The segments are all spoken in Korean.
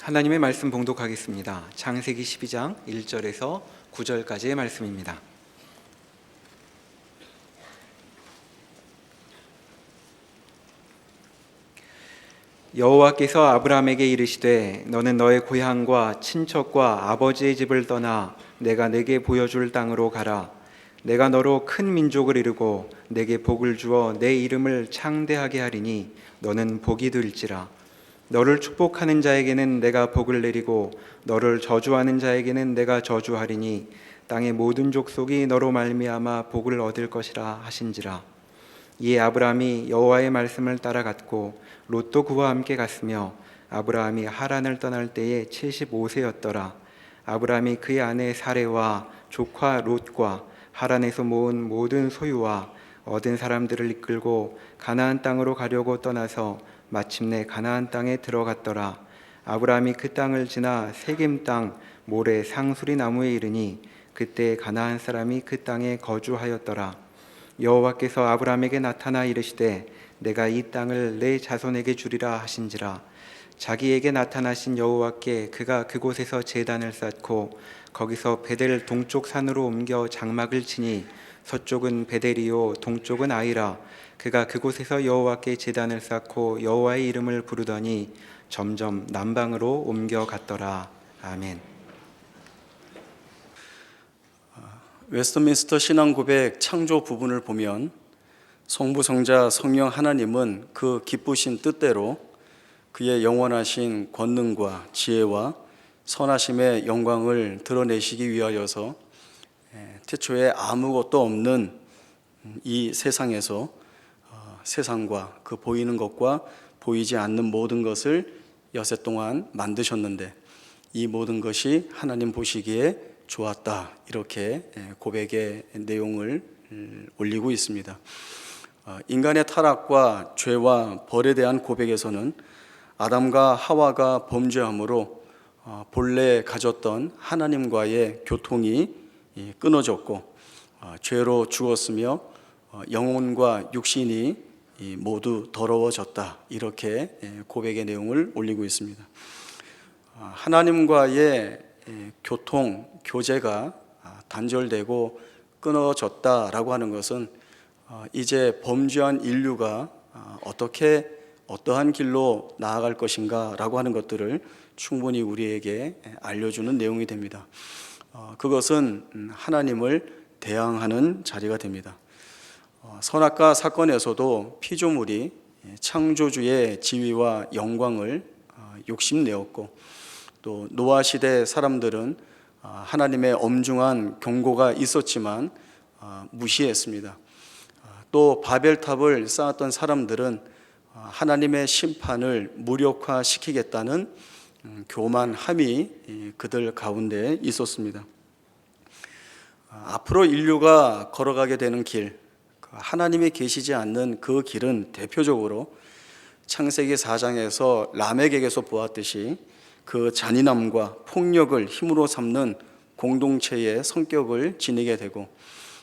하나님의 말씀 봉독하겠습니다. 창세기 12장 1절에서 9절까지의 말씀입니다. 여호와께서 아브라함에게 이르시되 너는 너의 고향과 친척과 아버지의 집을 떠나 내가 내게 보여줄 땅으로 가라. 내가 너로 큰 민족을 이루고 내게 복을 주어 내 이름을 창대하게 하리니 너는 복이 될지라. 너를 축복하는 자에게는 내가 복을 내리고 너를 저주하는 자에게는 내가 저주하리니 땅의 모든 족속이 너로 말미암아 복을 얻을 것이라 하신지라. 이에 아브라함이 여호와의 말씀을 따라갔고 롯도 그와 함께 갔으며 아브라함이 하란을 떠날 때에 75세였더라. 아브라함이 그의 아내 사레와 조카 롯과 하란에서 모은 모든 소유와 얻은 사람들을 이끌고 가나안 땅으로 가려고 떠나서 마침내 가나안 땅에 들어갔더라. 아브라함이 그 땅을 지나 세겜 땅 모레 상수리 나무에 이르니 그때 가나안 사람이 그 땅에 거주하였더라. 여호와께서 아브라함에게 나타나 이르시되 내가 이 땅을 내 자손에게 주리라 하신지라. 자기에게 나타나신 여호와께 그가 그곳에서 제단을 쌓고 거기서 베델 동쪽 산으로 옮겨 장막을 치니 서쪽은 베델이요 동쪽은 아이라. 그가 그곳에서 여호와께 제단을 쌓고 여호와의 이름을 부르더니 점점 남방으로 옮겨갔더라. 아멘. 웨스트민스터 신앙고백 창조 부분을 보면 성부, 성자, 성령 하나님은 그 기쁘신 뜻대로 그의 영원하신 권능과 지혜와 선하심의 영광을 드러내시기 위하여서 태초에 아무것도 없는 이 세상에서 세상과 그 보이는 것과 보이지 않는 모든 것을 여세 동안 만드셨는데 이 모든 것이 하나님 보시기에 좋았다, 이렇게 고백의 내용을 올리고 있습니다. 인간의 타락과 죄와 벌에 대한 고백에서는 아담과 하와가 범죄함으로 본래 가졌던 하나님과의 교통이 끊어졌고 죄로 죽었으며 영혼과 육신이 모두 더러워졌다, 이렇게 고백의 내용을 올리고 있습니다. 하나님과의 교통, 교제가 단절되고 끊어졌다라고 하는 것은 이제 범죄한 인류가 어떠한 길로 나아갈 것인가 라고 하는 것들을 충분히 우리에게 알려주는 내용이 됩니다. 그것은 하나님을 대항하는 자리가 됩니다. 선악과 사건에서도 피조물이 창조주의 지위와 영광을 욕심내었고, 또 노아 시대 사람들은 하나님의 엄중한 경고가 있었지만 무시했습니다. 또 바벨탑을 쌓았던 사람들은 하나님의 심판을 무력화시키겠다는 교만함이 그들 가운데 있었습니다. 앞으로 인류가 걸어가게 되는 길, 하나님이 계시지 않는 그 길은 대표적으로 창세기 4장에서 람에게서 보았듯이 그 잔인함과 폭력을 힘으로 삼는 공동체의 성격을 지니게 되고,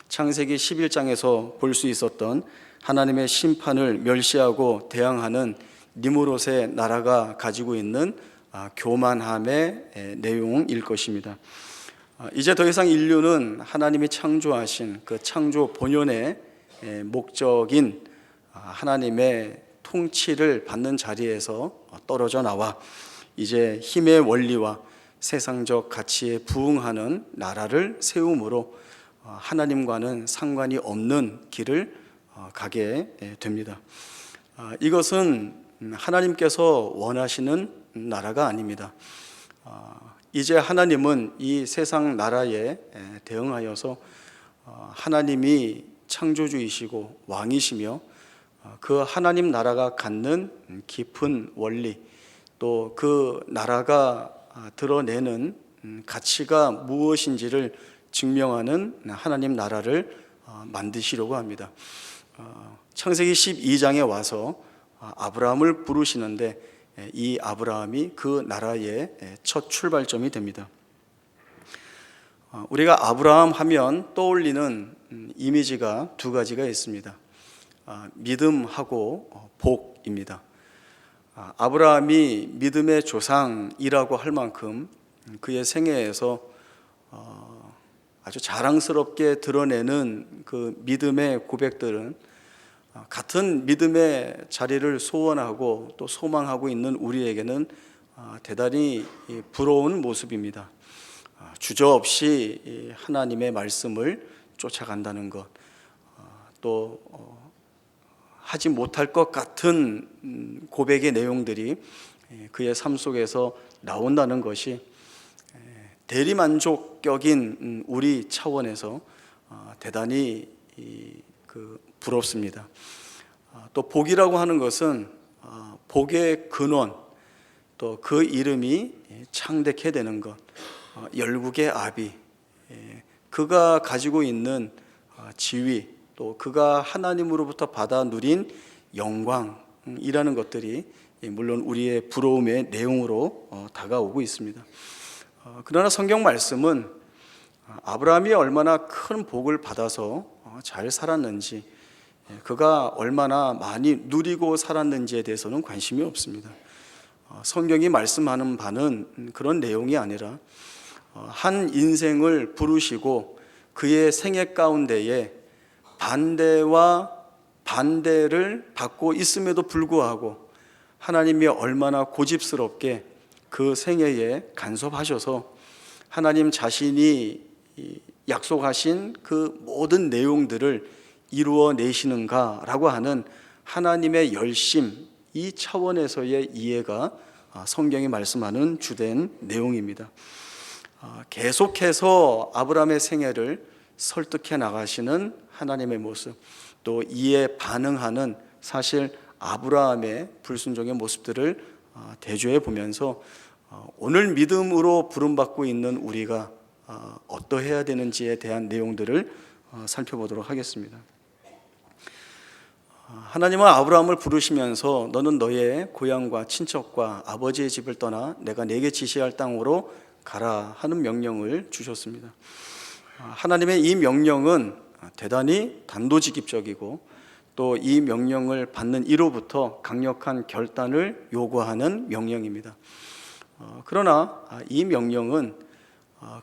창세기 11장에서 볼 수 있었던 하나님의 심판을 멸시하고 대항하는 니므롯의 나라가 가지고 있는 교만함의 내용일 것입니다. 이제 더 이상 인류는 하나님이 창조하신 그 창조 본연의 목적인 하나님의 통치를 받는 자리에서 떨어져 나와 이제 힘의 원리와 세상적 가치에 부응하는 나라를 세움으로 하나님과는 상관이 없는 길을 가게 됩니다. 이것은 하나님께서 원하시는 나라가 아닙니다. 이제 하나님은 이 세상 나라에 대응하여서 하나님이 창조주이시고 왕이시며 그 하나님 나라가 갖는 깊은 원리, 또 그 나라가 드러내는 가치가 무엇인지를 증명하는 하나님 나라를 만드시려고 합니다. 창세기 12장에 와서 아브라함을 부르시는데 이 아브라함이 그 나라의 첫 출발점이 됩니다. 우리가 아브라함 하면 떠올리는 이미지가 두 가지가 있습니다. 믿음하고 복입니다. 아브라함이 믿음의 조상이라고 할 만큼 그의 생애에서 아주 자랑스럽게 드러내는 그 믿음의 고백들은 같은 믿음의 자리를 소원하고 또 소망하고 있는 우리에게는 대단히 부러운 모습입니다. 주저없이 하나님의 말씀을 쫓아간다는 것, 또 하지 못할 것 같은 고백의 내용들이 그의 삶 속에서 나온다는 것이 대리만족격인 우리 차원에서 대단히 부럽습니다. 또 복이라고 하는 것은 복의 근원, 또 그 이름이 창대케 되는 것, 열국의 아비, 그가 가지고 있는 지위, 또 그가 하나님으로부터 받아 누린 영광이라는 것들이 물론 우리의 부러움의 내용으로 다가오고 있습니다. 그러나 성경 말씀은 아브라함이 얼마나 큰 복을 받아서 잘 살았는지, 그가 얼마나 많이 누리고 살았는지에 대해서는 관심이 없습니다. 성경이 말씀하는 바는 그런 내용이 아니라 한 인생을 부르시고 그의 생애 가운데에 반대와 반대를 받고 있음에도 불구하고 하나님이 얼마나 고집스럽게 그 생애에 간섭하셔서 하나님 자신이 약속하신 그 모든 내용들을 이루어내시는가라고 하는 하나님의 열심, 이 차원에서의 이해가 성경이 말씀하는 주된 내용입니다. 계속해서 아브라함의 생애를 설득해 나가시는 하나님의 모습, 또 이에 반응하는 사실 아브라함의 불순종의 모습들을 대조해 보면서 오늘 믿음으로 부름받고 있는 우리가 어떠해야 되는지에 대한 내용들을 살펴보도록 하겠습니다. 하나님은 아브라함을 부르시면서 너는 너의 고향과 친척과 아버지의 집을 떠나 내가 네게 지시할 땅으로 가라 하는 명령을 주셨습니다. 하나님의 이 명령은 대단히 단도직입적이고 또 이 명령을 받는 이로부터 강력한 결단을 요구하는 명령입니다. 그러나 이 명령은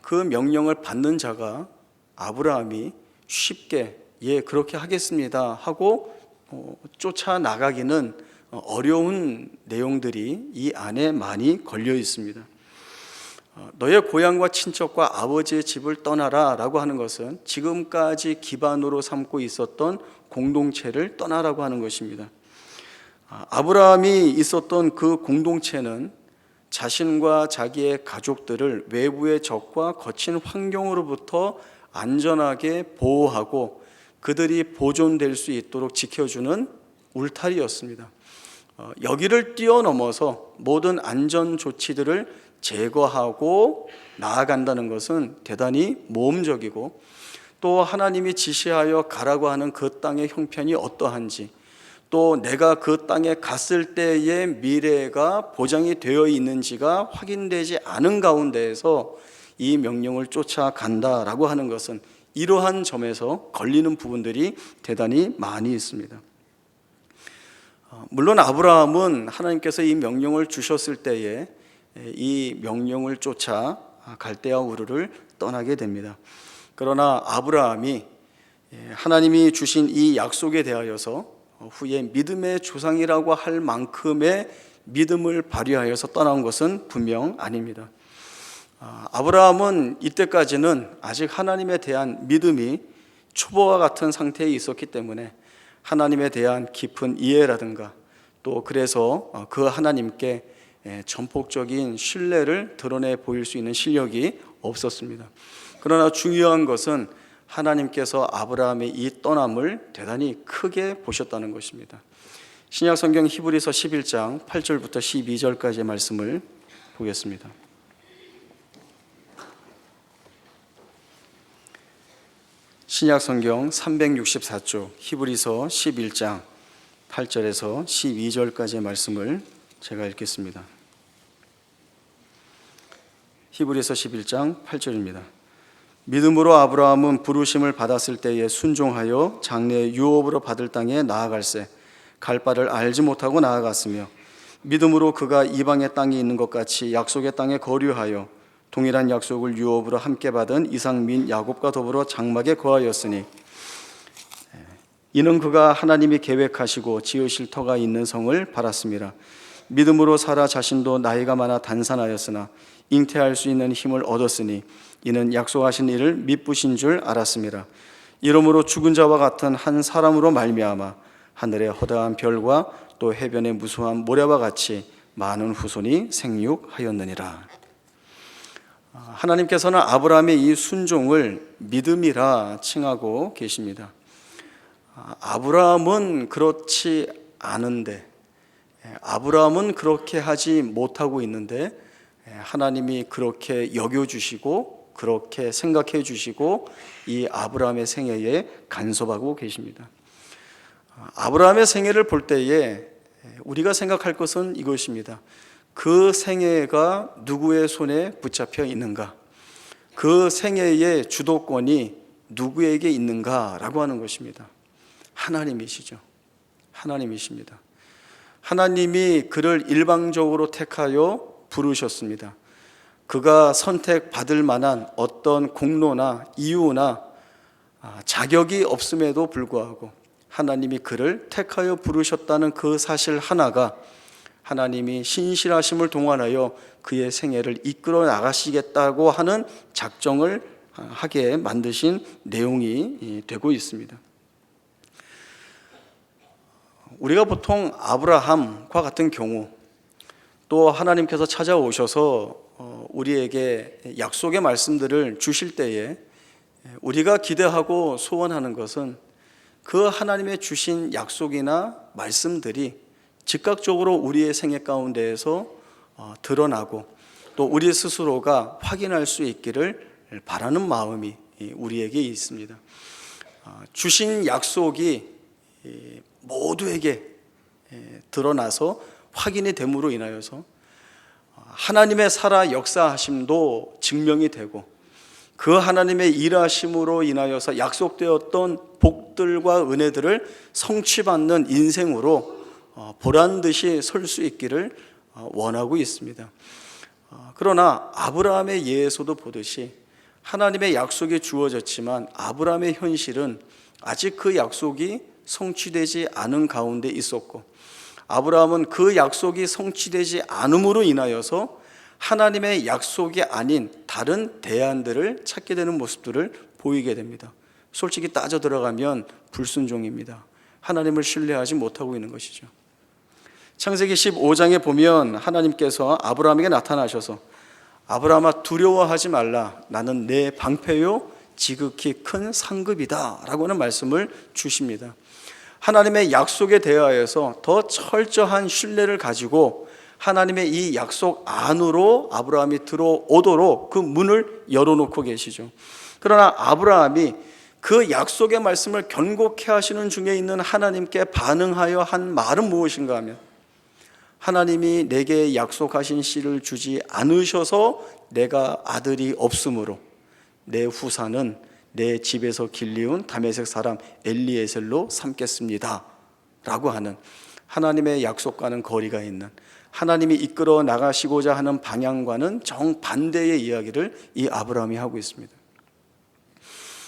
그 명령을 받는 자가 아브라함이 쉽게 그렇게 하겠습니다 하고 쫓아나가기는 어려운 내용들이 이 안에 많이 걸려 있습니다. 너의 고향과 친척과 아버지의 집을 떠나라 라고 하는 것은 지금까지 기반으로 삼고 있었던 공동체를 떠나라고 하는 것입니다. 아브라함이 있었던 그 공동체는 자신과 자기의 가족들을 외부의 적과 거친 환경으로부터 안전하게 보호하고 그들이 보존될 수 있도록 지켜주는 울타리였습니다. 여기를 뛰어넘어서 모든 안전 조치들을 제거하고 나아간다는 것은 대단히 모험적이고 또 하나님이 지시하여 가라고 하는 그 땅의 형편이 어떠한지 또 내가 그 땅에 갔을 때의 미래가 보장이 되어 있는지가 확인되지 않은 가운데에서 이 명령을 쫓아간다라고 하는 것은 이러한 점에서 걸리는 부분들이 대단히 많이 있습니다. 물론 아브라함은 하나님께서 이 명령을 주셨을 때에 이 명령을 쫓아 갈대아 우르를 떠나게 됩니다. 그러나 아브라함이 하나님이 주신 이 약속에 대하여서 후에 믿음의 조상이라고 할 만큼의 믿음을 발휘하여서 떠난 것은 분명 아닙니다. 아브라함은 이때까지는 아직 하나님에 대한 믿음이 초보와 같은 상태에 있었기 때문에 하나님에 대한 깊은 이해라든가 또 그래서 그 하나님께 전폭적인 신뢰를 드러내 보일 수 있는 실력이 없었습니다. 그러나 중요한 것은 하나님께서 아브라함의 이 떠남을 대단히 크게 보셨다는 것입니다. 신약 성경 히브리서 11장 8절부터 12절까지의 말씀을 보겠습니다. 신약 성경 364쪽 히브리서 11장 8절에서 12절까지의 말씀을 제가 읽겠습니다. 히브리서 11장 8절입니다. 믿음으로 아브라함은 부르심을 받았을 때에 순종하여 장래의 유업으로 받을 땅에 나아갈새 갈 바를 알지 못하고 나아갔으며 믿음으로 그가 이방의 땅에 있는 것 같이 약속의 땅에 거류하여 동일한 약속을 유업으로 함께 받은 이삭민 야곱과 더불어 장막에 거하였으니 이는 그가 하나님이 계획하시고 지으실 터가 있는 성을 바랐습니다. 믿음으로 사라 자신도 나이가 많아 단산하였으나 잉태할 수 있는 힘을 얻었으니 이는 약속하신 이를 미쁘신 줄 알았습니다. 이러므로 죽은 자와 같은 한 사람으로 말미암아 하늘의 허다한 별과 또 해변의 무수한 모래와 같이 많은 후손이 생육하였느니라. 하나님께서는 아브라함의 이 순종을 믿음이라 칭하고 계십니다. 아브라함은 그렇지 않은데, 아브라함은 그렇게 하지 못하고 있는데 하나님이 그렇게 여겨주시고 그렇게 생각해 주시고 이 아브라함의 생애에 간섭하고 계십니다. 아브라함의 생애를 볼 때에 우리가 생각할 것은 이것입니다. 그 생애가 누구의 손에 붙잡혀 있는가? 그 생애의 주도권이 누구에게 있는가라고 하는 것입니다. 하나님이시죠. 하나님이십니다. 하나님이 그를 일방적으로 택하여 부르셨습니다. 그가 선택받을 만한 어떤 공로나 이유나 자격이 없음에도 불구하고 하나님이 그를 택하여 부르셨다는 그 사실 하나가 하나님이 신실하심을 동원하여 그의 생애를 이끌어 나가시겠다고 하는 작정을 하게 만드신 내용이 되고 있습니다. 우리가 보통 아브라함과 같은 경우 또 하나님께서 찾아오셔서 우리에게 약속의 말씀들을 주실 때에 우리가 기대하고 소원하는 것은 그 하나님의 주신 약속이나 말씀들이 즉각적으로 우리의 생애 가운데에서 드러나고 또 우리 스스로가 확인할 수 있기를 바라는 마음이 우리에게 있습니다. 주신 약속이 모두에게 드러나서 확인이 됨으로 인하여서 하나님의 살아 역사하심도 증명이 되고 그 하나님의 일하심으로 인하여서 약속되었던 복들과 은혜들을 성취받는 인생으로 보란듯이 설 수 있기를 원하고 있습니다. 그러나 아브라함의 예에서도 보듯이 하나님의 약속이 주어졌지만 아브라함의 현실은 아직 그 약속이 성취되지 않은 가운데 있었고 아브라함은 그 약속이 성취되지 않음으로 인하여서 하나님의 약속이 아닌 다른 대안들을 찾게 되는 모습들을 보이게 됩니다. 솔직히 따져 들어가면 불순종입니다. 하나님을 신뢰하지 못하고 있는 것이죠. 창세기 15장에 보면 하나님께서 아브라함에게 나타나셔서 아브라함아 두려워하지 말라 나는 내 방패요 지극히 큰 상급이다 라고 하는 말씀을 주십니다. 하나님의 약속에 대하여서 더 철저한 신뢰를 가지고 하나님의 이 약속 안으로 아브라함이 들어오도록 그 문을 열어놓고 계시죠. 그러나 아브라함이 그 약속의 말씀을 견고케 하시는 중에 있는 하나님께 반응하여 한 말은 무엇인가 하면 하나님이 내게 약속하신 씨를 주지 않으셔서 내가 아들이 없으므로 내 후사는 내 집에서 길리운 다메섹 사람 엘리에셀로 삼겠습니다 라고 하는 하나님의 약속과는 거리가 있는 하나님이 이끌어 나가시고자 하는 방향과는 정반대의 이야기를 이 아브라함이 하고 있습니다.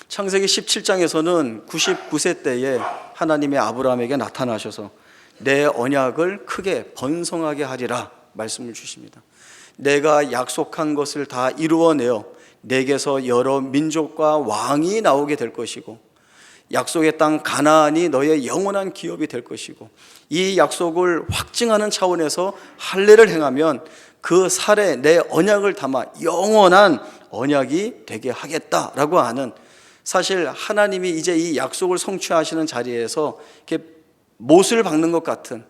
창세기 17장에서는 99세 때에 하나님의 아브라함에게 나타나셔서 내 언약을 크게 번성하게 하리라 말씀을 주십니다. 내가 약속한 것을 다 이루어내어 내게서 여러 민족과 왕이 나오게 될 것이고 약속의 땅 가나안이 너의 영원한 기업이 될 것이고 이 약속을 확증하는 차원에서 할례를 행하면 그 살에 내 언약을 담아 영원한 언약이 되게 하겠다라고 하는 사실 하나님이 이제 이 약속을 성취하시는 자리에서 이렇게 못을 박는 것 같은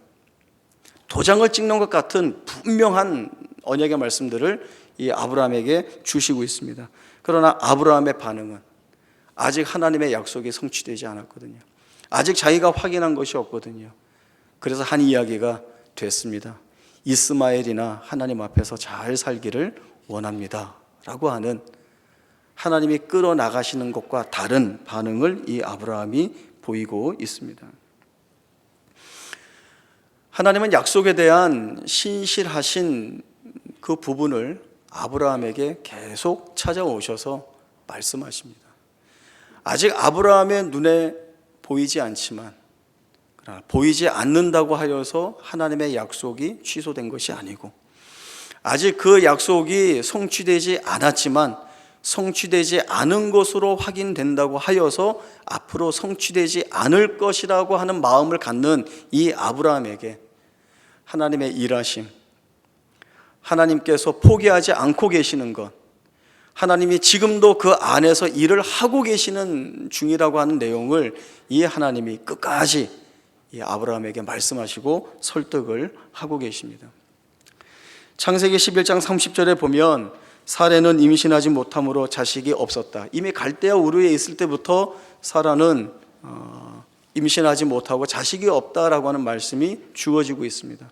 도장을 찍는 것 같은 분명한 언약의 말씀들을 이 아브라함에게 주시고 있습니다. 그러나 아브라함의 반응은 아직 하나님의 약속이 성취되지 않았거든요. 아직 자기가 확인한 것이 없거든요. 그래서 한 이야기가 됐습니다. 이스마엘이나 하나님 앞에서 잘 살기를 원합니다 라고 하는 하나님이 끌어나가시는 것과 다른 반응을 이 아브라함이 보이고 있습니다. 하나님은 약속에 대한 신실하신 그 부분을 아브라함에게 계속 찾아오셔서 말씀하십니다. 아직 아브라함의 눈에 보이지 않지만, 그러나 보이지 않는다고 하여서 하나님의 약속이 취소된 것이 아니고, 아직 그 약속이 성취되지 않았지만 성취되지 않은 것으로 확인된다고 하여서 앞으로 성취되지 않을 것이라고 하는 마음을 갖는 이 아브라함에게 하나님의 일하심, 하나님께서 포기하지 않고 계시는 것, 하나님이 지금도 그 안에서 일을 하고 계시는 중이라고 하는 내용을 이 하나님이 끝까지 이 아브라함에게 말씀하시고 설득을 하고 계십니다. 창세기 11장 30절에 보면 사레는 임신하지 못함으로 자식이 없었다. 이미 갈대아 우르에 있을 때부터 사라는 임신하지 못하고 자식이 없다라고 하는 말씀이 주어지고 있습니다.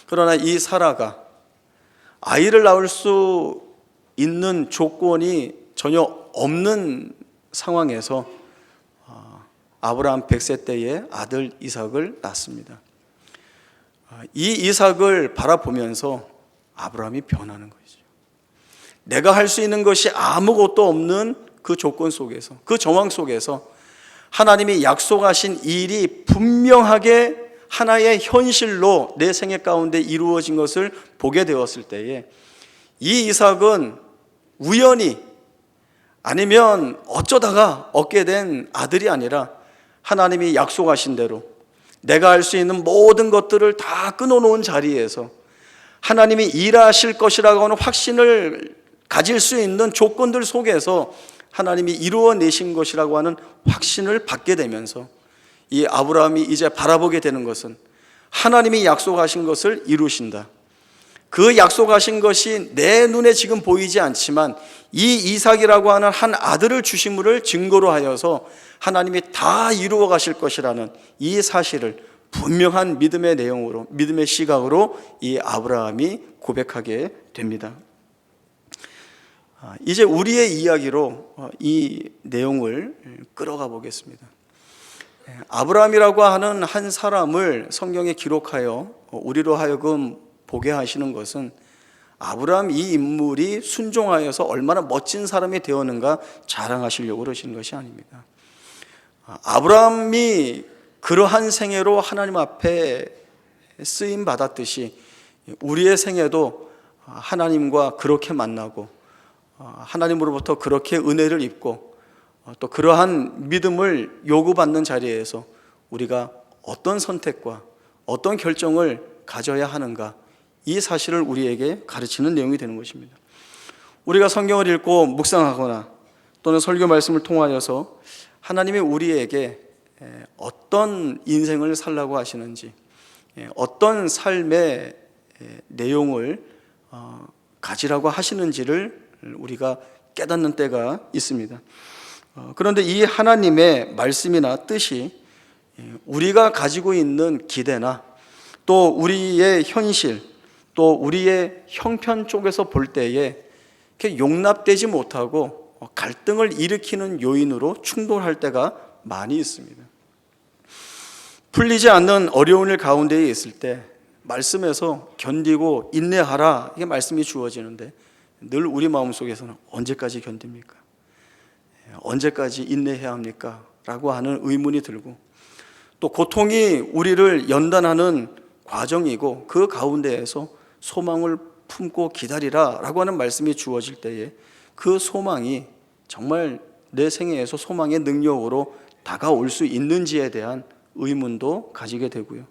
그러나 이 사라가 아이를 낳을 수 있는 조건이 전혀 없는 상황에서 아브라함 100세 때에 아들 이삭을 낳습니다. 이 이삭을 바라보면서 아브라함이 변하는 거죠. 내가 할 수 있는 것이 아무것도 없는 그 조건 속에서, 그 정황 속에서 하나님이 약속하신 일이 분명하게 하나의 현실로 내 생애 가운데 이루어진 것을 보게 되었을 때에 이 이삭은 우연히 아니면 어쩌다가 얻게 된 아들이 아니라 하나님이 약속하신 대로 내가 할 수 있는 모든 것들을 다 끊어놓은 자리에서 하나님이 일하실 것이라고 하는 확신을 가질 수 있는 조건들 속에서 하나님이 이루어내신 것이라고 하는 확신을 받게 되면서 이 아브라함이 이제 바라보게 되는 것은 하나님이 약속하신 것을 이루신다. 그 약속하신 것이 내 눈에 지금 보이지 않지만 이 이삭이라고 하는 한 아들을 주심을 증거로 하여서 하나님이 다 이루어 가실 것이라는 이 사실을 분명한 믿음의 내용으로, 믿음의 시각으로 이 아브라함이 고백하게 됩니다. 이제 우리의 이야기로 이 내용을 끌어가 보겠습니다. 아브라함이라고 하는 한 사람을 성경에 기록하여 우리로 하여금 보게 하시는 것은 아브라함 이 인물이 순종하여서 얼마나 멋진 사람이 되었는가 자랑하시려고 그러시는 것이 아닙니다. 아브라함이 그러한 생애로 하나님 앞에 쓰임 받았듯이 우리의 생애도 하나님과 그렇게 만나고 하나님으로부터 그렇게 은혜를 입고 또 그러한 믿음을 요구받는 자리에서 우리가 어떤 선택과 어떤 결정을 가져야 하는가, 이 사실을 우리에게 가르치는 내용이 되는 것입니다. 우리가 성경을 읽고 묵상하거나 또는 설교 말씀을 통하여서 하나님이 우리에게 어떤 인생을 살라고 하시는지, 어떤 삶의 내용을 가지라고 하시는지를 우리가 깨닫는 때가 있습니다. 그런데 이 하나님의 말씀이나 뜻이 우리가 가지고 있는 기대나 또 우리의 현실, 또 우리의 형편 쪽에서 볼 때에 이렇게 용납되지 못하고 갈등을 일으키는 요인으로 충돌할 때가 많이 있습니다. 풀리지 않는 어려운 일 가운데에 있을 때 말씀에서 견디고 인내하라, 이게 말씀이 주어지는데 늘 우리 마음속에서는 언제까지 견딥니까? 언제까지 인내해야 합니까? 라고 하는 의문이 들고, 또 고통이 우리를 연단하는 과정이고 그 가운데에서 소망을 품고 기다리라 라고 하는 말씀이 주어질 때에 그 소망이 정말 내 생애에서 소망의 능력으로 다가올 수 있는지에 대한 의문도 가지게 되고요.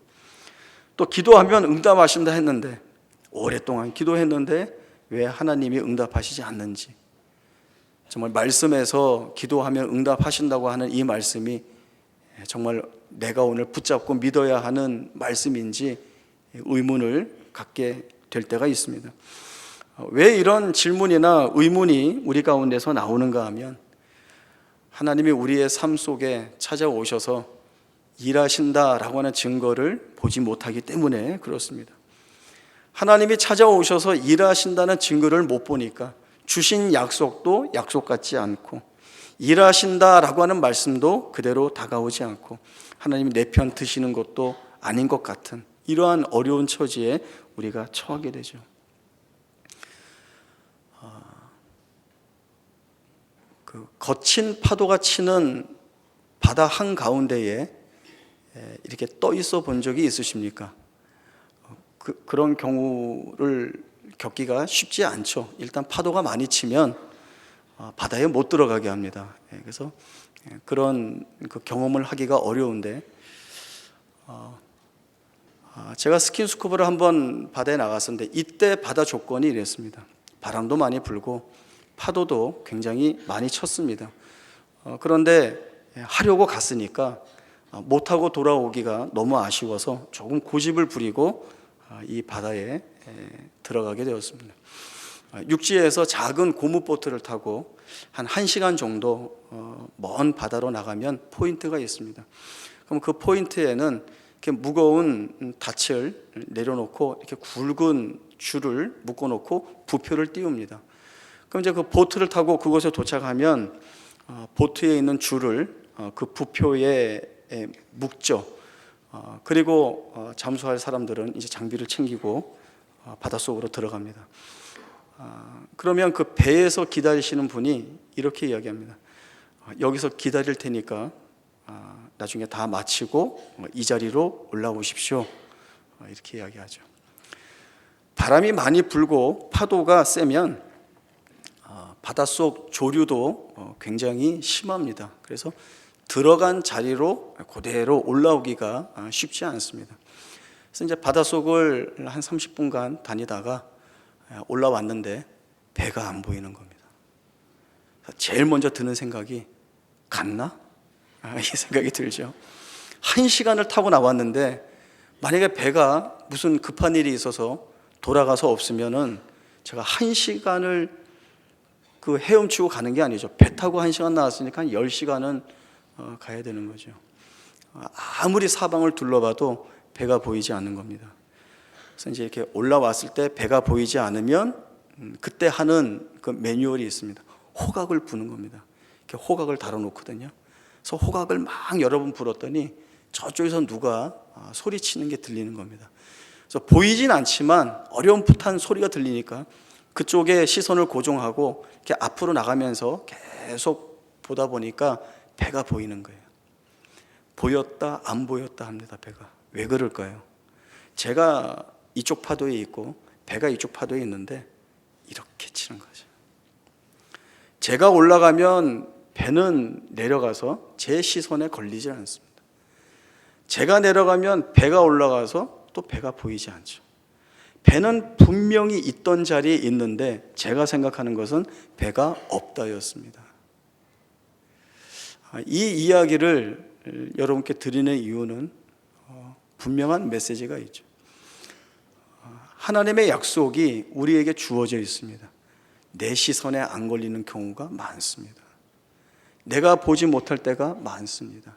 또 기도하면 응답하신다 했는데, 오랫동안 기도했는데 왜 하나님이 응답하시지 않는지, 정말 말씀에서 기도하면 응답하신다고 하는 이 말씀이 정말 내가 오늘 붙잡고 믿어야 하는 말씀인지 의문을 갖게 될 때가 있습니다. 왜 이런 질문이나 의문이 우리 가운데서 나오는가 하면 하나님이 우리의 삶 속에 찾아오셔서 일하신다라고 하는 증거를 보지 못하기 때문에 그렇습니다. 하나님이 찾아오셔서 일하신다는 증거를 못 보니까 주신 약속도 약속 같지 않고 일하신다라고 하는 말씀도 그대로 다가오지 않고 하나님이 내 편 드시는 것도 아닌 것 같은 이러한 어려운 처지에 우리가 처하게 되죠. 그 거친 파도가 치는 바다 한가운데에 이렇게 떠 있어 본 적이 있으십니까? 그런 경우를 겪기가 쉽지 않죠. 일단 파도가 많이 치면 바다에 못 들어가게 합니다. 그래서 그런 그 경험을 하기가 어려운데, 제가 스킨스쿠버를 한번 바다에 나갔었는데 이때 바다 조건이 이랬습니다. 바람도 많이 불고 파도도 굉장히 많이 쳤습니다. 그런데 하려고 갔으니까 못하고 돌아오기가 너무 아쉬워서 조금 고집을 부리고 이 바다에 들어가게 되었습니다. 육지에서 작은 고무보트를 타고 한 1시간 정도 먼 바다로 나가면 포인트가 있습니다. 그럼 그 포인트에는 이렇게 무거운 닻을 내려놓고 이렇게 굵은 줄을 묶어놓고 부표를 띄웁니다. 그럼 이제 그 보트를 타고 그곳에 도착하면 보트에 있는 줄을 그 부표에 묶죠. 그리고 잠수할 사람들은 이제 장비를 챙기고 바닷속으로 들어갑니다. 그러면 그 배에서 기다리시는 분이 이렇게 이야기합니다. 여기서 기다릴 테니까 나중에 다 마치고 이 자리로 올라오십시오. 이렇게 이야기하죠. 바람이 많이 불고 파도가 세면 바닷속 조류도 굉장히 심합니다. 그래서 들어간 자리로 그대로 올라오기가 쉽지 않습니다. 그래서 이제 바닷속을 한 30분간 다니다가 올라왔는데 배가 안 보이는 겁니다. 제일 먼저 드는 생각이 갔나? 이 생각이 들죠. 1시간을 타고 나왔는데 만약에 배가 무슨 급한 일이 있어서 돌아가서 없으면은 제가 1시간을 그 헤엄치고 가는 게 아니죠. 배 타고 1시간 나왔으니까 한 10시간은 가야 되는 거죠. 아무리 사방을 둘러봐도 배가 보이지 않는 겁니다. 그래서 이제 이렇게 올라왔을 때 배가 보이지 않으면 그때 하는 그 매뉴얼이 있습니다. 호각을 부는 겁니다. 이렇게 호각을 달아놓거든요. 그래서 호각을 막 여러 번 불었더니 저쪽에서 누가 소리치는 게 들리는 겁니다. 그래서 보이진 않지만 어렴풋한 소리가 들리니까 그쪽에 시선을 고정하고 이렇게 앞으로 나가면서 계속 보다 보니까 배가 보이는 거예요. 보였다 안 보였다 합니다. 배가. 왜 그럴까요? 제가 이쪽 파도에 있고 배가 이쪽 파도에 있는데 이렇게 치는 거죠. 제가 올라가면 배는 내려가서 제 시선에 걸리지 않습니다. 제가 내려가면 배가 올라가서 또 배가 보이지 않죠. 배는 분명히 있던 자리에 있는데 제가 생각하는 것은 배가 없다였습니다. 이 이야기를 여러분께 드리는 이유는 분명한 메시지가 있죠. 하나님의 약속이 우리에게 주어져 있습니다. 내 시선에 안 걸리는 경우가 많습니다. 내가 보지 못할 때가 많습니다.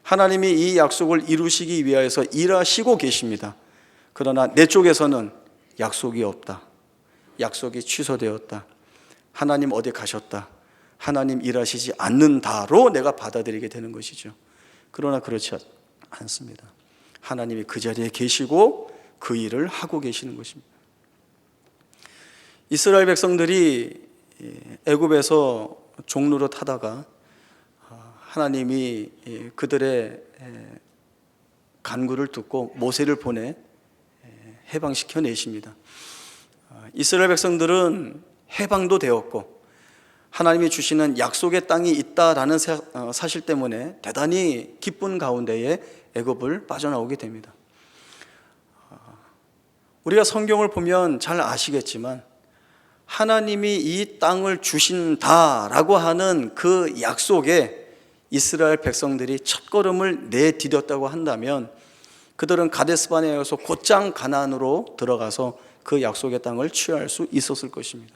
하나님이 이 약속을 이루시기 위하여서 일하시고 계십니다. 그러나 내 쪽에서는 약속이 없다. 약속이 취소되었다. 하나님 어디 가셨다. 하나님 일하시지 않는다로 내가 받아들이게 되는 것이죠. 그러나 그렇지 않습니다. 하나님이 그 자리에 계시고 그 일을 하고 계시는 것입니다. 이스라엘 백성들이 애굽에서 종로로 타다가 하나님이 그들의 간구를 듣고 모세를 보내 해방시켜 내십니다. 이스라엘 백성들은 해방도 되었고 하나님이 주시는 약속의 땅이 있다라는 사실 때문에 대단히 기쁜 가운데에 애굽을 빠져나오게 됩니다. 우리가 성경을 보면 잘 아시겠지만 하나님이 이 땅을 주신다라고 하는 그 약속에 이스라엘 백성들이 첫걸음을 내디뎠다고 한다면 그들은 가데스바네아에서 곧장 가나안으로 들어가서 그 약속의 땅을 취할 수 있었을 것입니다.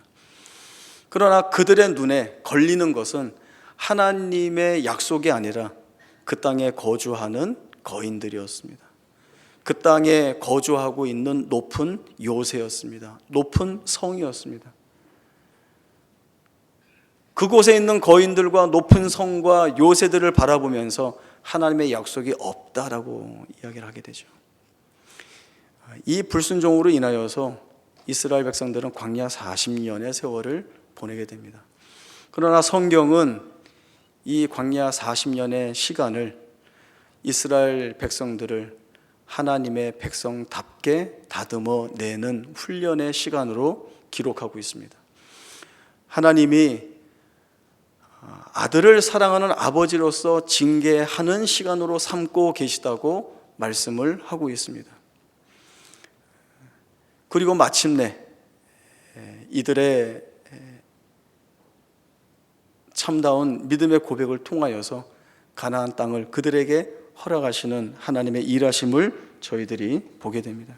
그러나 그들의 눈에 걸리는 것은 하나님의 약속이 아니라 그 땅에 거주하는 거인들이었습니다. 그 땅에 거주하고 있는 높은 요새였습니다. 높은 성이었습니다. 그곳에 있는 거인들과 높은 성과 요새들을 바라보면서 하나님의 약속이 없다라고 이야기를 하게 되죠. 이 불순종으로 인하여서 이스라엘 백성들은 광야 40년의 세월을 보내게 됩니다. 그러나 성경은 이 광야 40년의 시간을 이스라엘 백성들을 하나님의 백성답게 다듬어 내는 훈련의 시간으로 기록하고 있습니다. 하나님이 아들을 사랑하는 아버지로서 징계하는 시간으로 삼고 계시다고 말씀을 하고 있습니다. 그리고 마침내 이들의 참다운 믿음의 고백을 통하여서 가나안 땅을 그들에게 허락하시는 하나님의 일하심을 저희들이 보게 됩니다.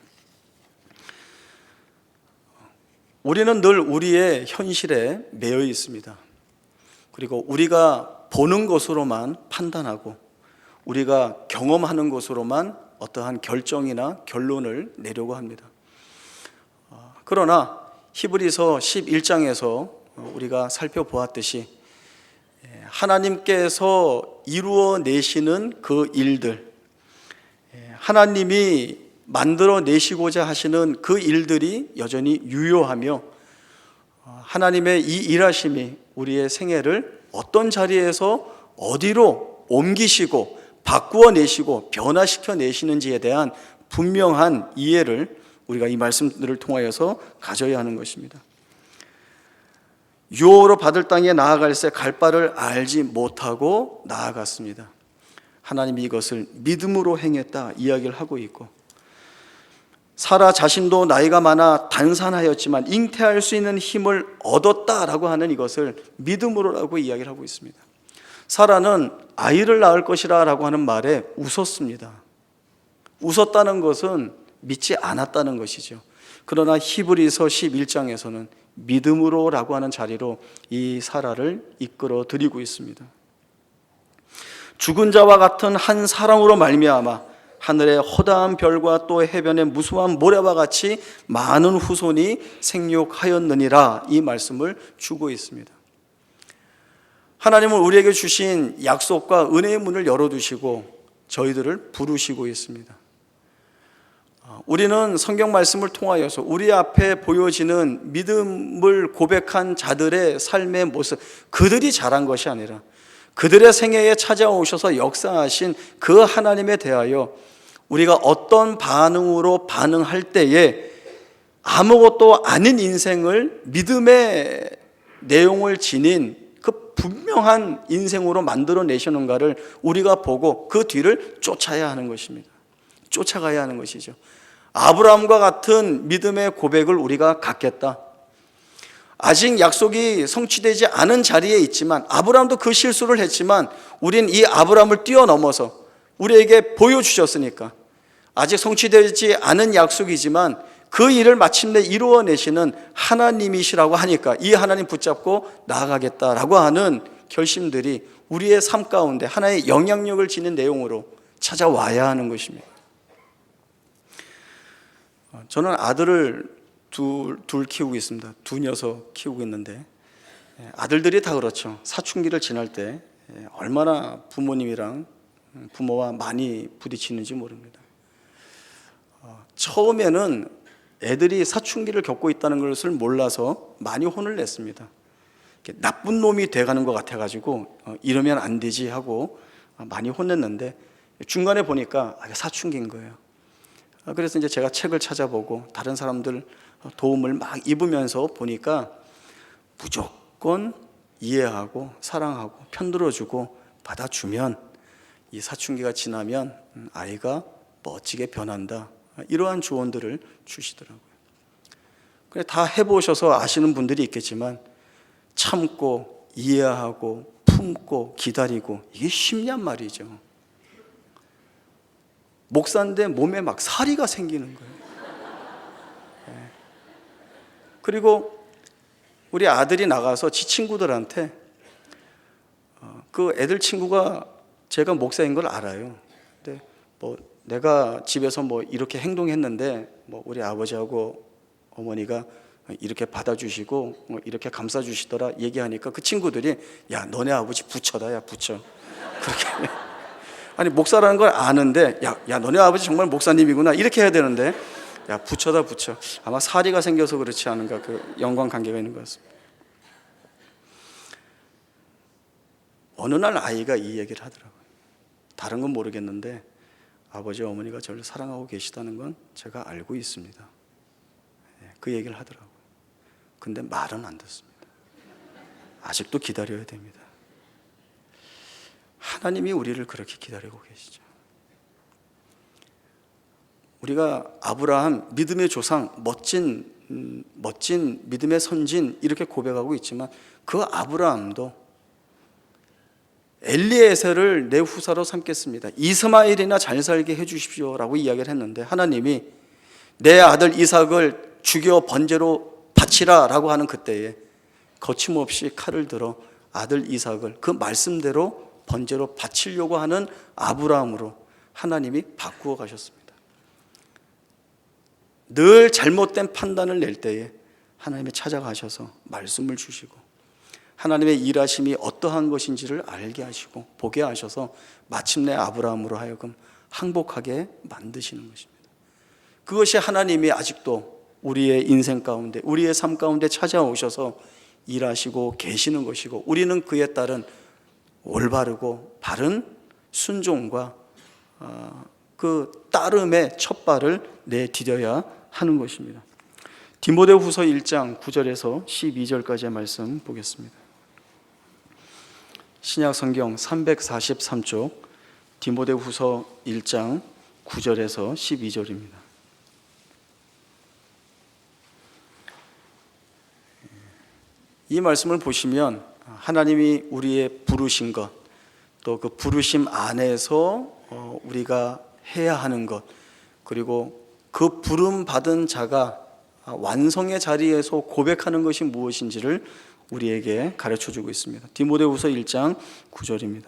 우리는 늘 우리의 현실에 매여 있습니다. 그리고 우리가 보는 것으로만 판단하고 우리가 경험하는 것으로만 어떠한 결정이나 결론을 내려고 합니다. 그러나 히브리서 11장에서 우리가 살펴보았듯이 하나님께서 이루어 내시는 그 일들, 하나님이 만들어 내시고자 하시는 그 일들이 여전히 유효하며 하나님의 이 일하심이 우리의 생애를 어떤 자리에서 어디로 옮기시고 바꾸어 내시고 변화시켜 내시는지에 대한 분명한 이해를 우리가 이 말씀들을 통하여서 가져야 하는 것입니다. 유업으로 받을 땅에 나아갈새 갈 바를 알지 못하고 나아갔습니다. 하나님이 이것을 믿음으로 행했다 이야기를 하고 있고, 사라 자신도 나이가 많아 단산하였지만 잉태할 수 있는 힘을 얻었다라고 하는 이것을 믿음으로라고 이야기를 하고 있습니다. 사라는 아이를 낳을 것이라 라고 하는 말에 웃었습니다. 웃었다는 것은 믿지 않았다는 것이죠. 그러나 히브리서 11장에서는 믿음으로라고 하는 자리로 이 사라를 이끌어 드리고 있습니다. 죽은 자와 같은 한 사랑으로 말미암아 하늘의 허다한 별과 또 해변의 무수한 모래와 같이 많은 후손이 생육하였느니라, 이 말씀을 주고 있습니다. 하나님은 우리에게 주신 약속과 은혜의 문을 열어두시고 저희들을 부르시고 있습니다. 우리는 성경 말씀을 통하여서 우리 앞에 보여지는 믿음을 고백한 자들의 삶의 모습, 그들이 잘한 것이 아니라 그들의 생애에 찾아오셔서 역사하신 그 하나님에 대하여 우리가 어떤 반응으로 반응할 때에 아무것도 아닌 인생을 믿음의 내용을 지닌 그 분명한 인생으로 만들어내시는가를 우리가 보고 그 뒤를 쫓아야 하는 것입니다. 쫓아가야 하는 것이죠. 아브라함과 같은 믿음의 고백을 우리가 갖겠다. 아직 약속이 성취되지 않은 자리에 있지만, 아브라함도 그 실수를 했지만 우린 이 아브라함을 뛰어넘어서 우리에게 보여주셨으니까 아직 성취되지 않은 약속이지만 그 일을 마침내 이루어내시는 하나님이시라고 하니까 이 하나님 붙잡고 나아가겠다라고 하는 결심들이 우리의 삶 가운데 하나의 영향력을 지닌 내용으로 찾아와야 하는 것입니다. 저는 아들을 둘 키우고 있습니다. 두 녀석 키우고 있는데 아들들이 다 그렇죠. 사춘기를 지날 때 얼마나 부모와 많이 부딪히는지 모릅니다. 처음에는 애들이 사춘기를 겪고 있다는 것을 몰라서 많이 혼을 냈습니다. 나쁜 놈이 돼가는 것 같아가지고 이러면 안 되지 하고 많이 혼냈는데 중간에 보니까 사춘기인 거예요. 그래서 이제 제가 책을 찾아보고 다른 사람들 도움을 막 입으면서 보니까 무조건 이해하고 사랑하고 편들어주고 받아주면 이 사춘기가 지나면 아이가 멋지게 변한다, 이러한 조언들을 주시더라고요. 그래, 다 해보셔서 아시는 분들이 있겠지만 참고 이해하고 품고 기다리고 이게 쉽냔 말이죠. 목사인데 몸에 막 사리가 생기는 거예요. 그리고 우리 아들이 나가서 지 친구들한테 그 애들 친구가 제가 목사인 걸 알아요. 근데 뭐 내가 집에서 뭐 이렇게 행동했는데 뭐 우리 아버지하고 어머니가 이렇게 받아주시고 이렇게 감싸주시더라 얘기하니까 그 친구들이 야 너네 아버지 부처다, 야 부처, 그렇게 아니 목사라는 걸 아는데 야 너네 아버지 정말 목사님이구나 이렇게 해야 되는데 야, 부처다 부처. 아마 사리가 생겨서 그렇지 않은가, 그 연관 관계가 있는 것 같습니다. 어느 날 아이가 이 얘기를 하더라고요. 다른 건 모르겠는데 아버지 어머니가 저를 사랑하고 계시다는 건 제가 알고 있습니다. 그 얘기를 하더라고요. 근데 말은 안 듣습니다. 아직도 기다려야 됩니다. 하나님이 우리를 그렇게 기다리고 계시죠. 우리가 아브라함 믿음의 조상, 멋진 믿음의 선진 이렇게 고백하고 있지만 그 아브라함도 엘리에셀을 내 후사로 삼겠습니다. 이스마엘이나 잘 살게 해주십시오라고 이야기를 했는데 하나님이 내 아들 이삭을 죽여 번제로 바치라라고 하는 그때에 거침없이 칼을 들어 아들 이삭을 그 말씀대로 번제로 바치려고 하는 아브라함으로 하나님이 바꾸어 가셨습니다. 늘 잘못된 판단을 낼 때에 하나님이 찾아가셔서 말씀을 주시고 하나님의 일하심이 어떠한 것인지를 알게 하시고 보게 하셔서 마침내 아브라함으로 하여금 항복하게 만드시는 것입니다. 그것이 하나님이 아직도 우리의 인생 가운데, 우리의 삶 가운데 찾아오셔서 일하시고 계시는 것이고 우리는 그에 따른 올바르고 바른 순종과 그 따름의 첫발을 내디뎌야 하는 것입니다. 디모데후서 1장 9절에서 12절까지의 말씀 보겠습니다. 신약 성경 343쪽 디모데후서 1장 9절에서 12절입니다. 이 말씀을 보시면 하나님이 우리의 부르신 것, 또 그 부르심 안에서 우리가 해야 하는 것, 그리고 그 부름 받은 자가 완성의 자리에서 고백하는 것이 무엇인지를 우리에게 가르쳐주고 있습니다. 디모데후서 1장 9절입니다.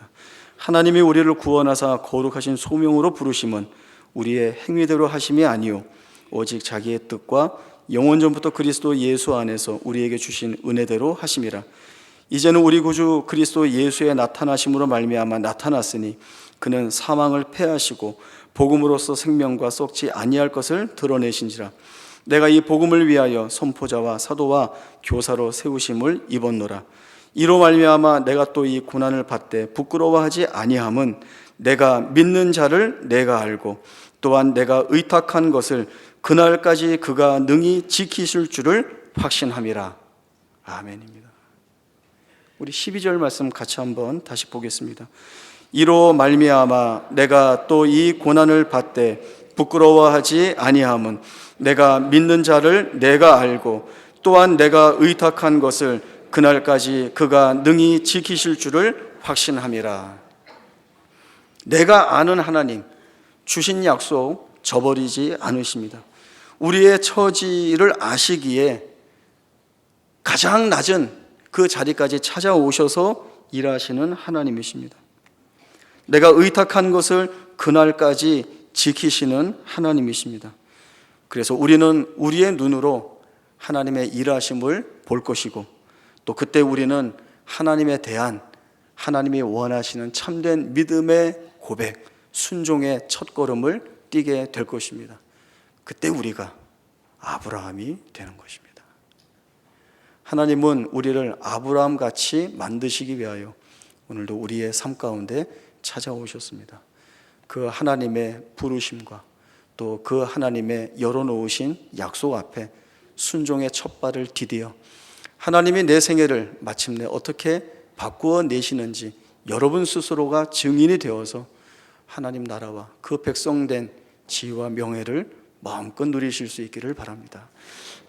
하나님이 우리를 구원하사 거룩하신 소명으로 부르심은 우리의 행위대로 하심이 아니요 오직 자기의 뜻과 영원 전부터 그리스도 예수 안에서 우리에게 주신 은혜대로 하심이라. 이제는 우리 구주 그리스도 예수의 나타나심으로 말미암아 나타났으니 그는 사망을 패하시고 복음으로써 생명과 썩지 아니할 것을 드러내신지라. 내가 이 복음을 위하여 선포자와 사도와 교사로 세우심을 입었노라. 이로 말미암아 내가 또 이 고난을 받되 부끄러워하지 아니함은 내가 믿는 자를 내가 알고 또한 내가 의탁한 것을 그날까지 그가 능히 지키실 줄을 확신함이라. 아멘입니다. 우리 12절 말씀 같이 한번 다시 보겠습니다. 이로 말미암아 내가 또 이 고난을 받되 부끄러워하지 아니함은 내가 믿는 자를 내가 알고 또한 내가 의탁한 것을 그날까지 그가 능히 지키실 줄을 확신함이라. 내가 아는 하나님 주신 약속 저버리지 않으십니다. 우리의 처지를 아시기에 가장 낮은 그 자리까지 찾아오셔서 일하시는 하나님이십니다. 내가 의탁한 것을 그날까지 지키시는 하나님이십니다. 그래서 우리는 우리의 눈으로 하나님의 일하심을 볼 것이고 또 그때 우리는 하나님에 대한 하나님이 원하시는 참된 믿음의 고백, 순종의 첫걸음을 뛰게 될 것입니다. 그때 우리가 아브라함이 되는 것입니다. 하나님은 우리를 아브라함같이 만드시기 위하여 오늘도 우리의 삶 가운데 찾아오셨습니다. 그 하나님의 부르심과 또 그 하나님의 열어놓으신 약속 앞에 순종의 첫발을 디디어 하나님이 내 생애를 마침내 어떻게 바꾸어 내시는지 여러분 스스로가 증인이 되어서 하나님 나라와 그 백성된 지위와 명예를 마음껏 누리실 수 있기를 바랍니다.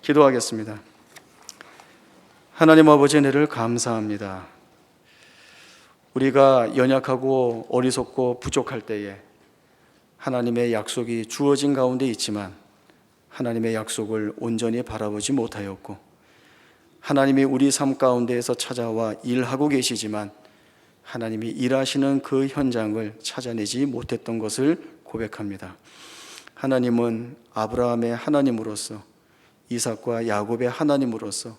기도하겠습니다. 하나님 아버지 은혜를 감사합니다. 우리가 연약하고 어리석고 부족할 때에 하나님의 약속이 주어진 가운데 있지만 하나님의 약속을 온전히 바라보지 못하였고 하나님이 우리 삶 가운데에서 찾아와 일하고 계시지만 하나님이 일하시는 그 현장을 찾아내지 못했던 것을 고백합니다. 하나님은 아브라함의 하나님으로서 이삭과 야곱의 하나님으로서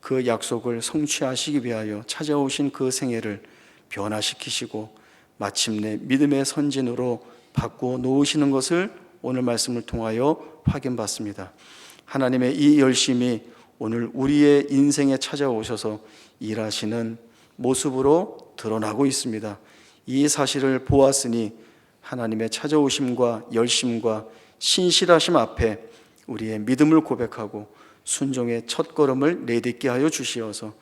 그 약속을 성취하시기 위하여 찾아오신 그 생애를 변화시키시고 마침내 믿음의 선진으로 바꾸어 놓으시는 것을 오늘 말씀을 통하여 확인받습니다. 하나님의 이 열심이 오늘 우리의 인생에 찾아오셔서 일하시는 모습으로 드러나고 있습니다. 이 사실을 보았으니 하나님의 찾아오심과 열심과 신실하심 앞에 우리의 믿음을 고백하고 순종의 첫걸음을 내딛게 하여 주시어서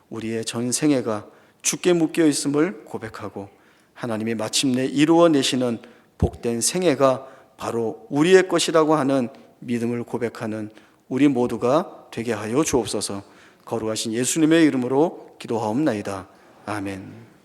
우리의 전생애가 주께 묶여 있음을 고백하고 하나님이 마침내 이루어내시는 복된 생애가 바로 우리의 것이라고 하는 믿음을 고백하는 우리 모두가 되게 하여 주옵소서. 거룩하신 예수님의 이름으로 기도하옵나이다. 아멘.